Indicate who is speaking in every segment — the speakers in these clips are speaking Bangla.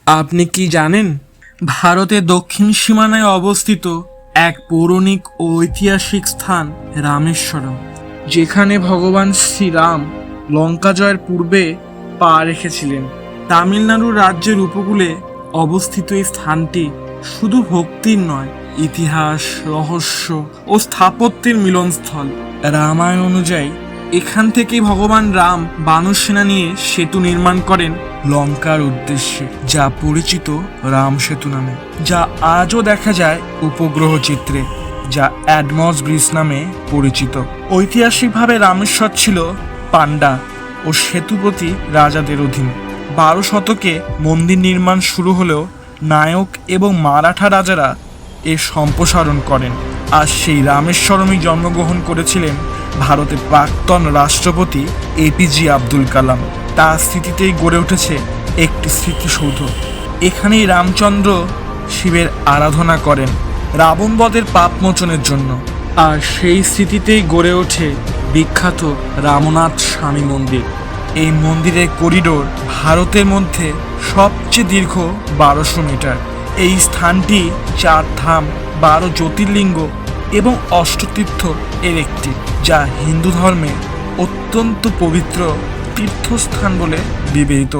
Speaker 1: আপনি কি জানেন ভারতের দক্ষিণ সীমানায় অবস্থিত এক পৌরাণিক ও ঐতিহাসিক স্থান রামেশ্বরম, যেখানে ভগবান শ্রীরাম লঙ্কা জয়ের পূর্বে পা রেখেছিলেন। তামিলনাড়ু রাজ্যের উপকূলে অবস্থিত এই স্থানটি শুধু ভক্তির নয়, ইতিহাস, রহস্য ও স্থাপত্যের মিলনস্থল। রামায়ণ অনুযায়ী এখান থেকেই ভগবান রাম বানর সেনা নিয়ে সেতু নির্মাণ করেন লঙ্কার উদ্দেশ্যে, যা পরিচিত রাম সেতু নামে, যা আজও দেখা যায় উপগ্রহ চিত্রে, যা অ্যাডমস ব্রিজ নামে পরিচিত। ঐতিহাসিকভাবে রামেশ্বর ছিল পান্ডা ও সেতুপতি রাজাদের অধীনে। 12 শতকে মন্দির নির্মাণ শুরু হলেও নায়ক এবং মারাঠা রাজারা এর সম্প্রসারণ করেন, আর সেই রামেশ্বরমই জন্মগ্রহণ করেছিলেন ভারতের প্রাক্তন রাষ্ট্রপতি এপিজে আব্দুল কালাম। তার স্মৃতিতেই গড়ে উঠেছে একটি স্মৃতিসৌধ। এখানেই রামচন্দ্র শিবের আরাধনা করেন রাবণ বধের পাপ মোচনের জন্য, আর সেই স্মৃতিতেই গড়ে ওঠে বিখ্যাত রামনাথ স্বামী মন্দির। এই মন্দিরের করিডোর ভারতের মধ্যে সবচেয়ে দীর্ঘ 1200 মিটার। এই স্থানটি 4 ধাম, 12 জ্যোতির্লিঙ্গ এবং অষ্টতীর্থ এর একটি, যা হিন্দু ধর্মে অত্যন্ত পবিত্র তীর্থস্থান বলে বিবেচিত।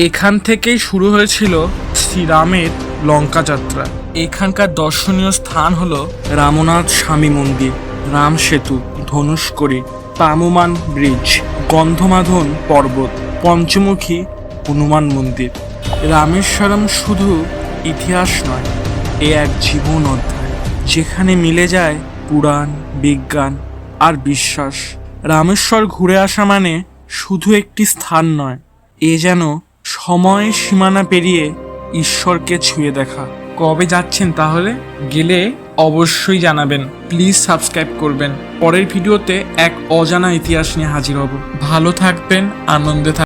Speaker 1: এখান থেকেই শুরু হয়েছিল শ্রীরামের লঙ্কা যাত্রা। এখানকার দর্শনীয় স্থান হলো রামনাথ স্বামী মন্দির, রাম সেতু, ধনুষ্কড়ি, পামুমান ব্রিজ, গন্ধমাধন পর্বত, পঞ্চমুখী হনুমান মন্দির। রামেশ্বরম শুধু ইতিহাস নয়, এ এক জীবন অধ্যায়, যেখানে মিলে যায় পুরাণ, বিজ্ঞান আর বিশ্বাস। রামেশ্বর ঘুরে আসা মানে শুধু একটি স্থান নয়, এ যেন সময়ের সীমানা পেরিয়ে ঈশ্বরকে ছুঁয়ে দেখা। কবে যাচ্ছেন তাহলে? গেলে অবশ্যই জানাবেন, প্লিজ সাবস্ক্রাইব করবেন। পরের ভিডিওতে এক অজানা ইতিহাস নিয়ে হাজির হব। ভালো থাকবেন, আনন্দে থাকবেন।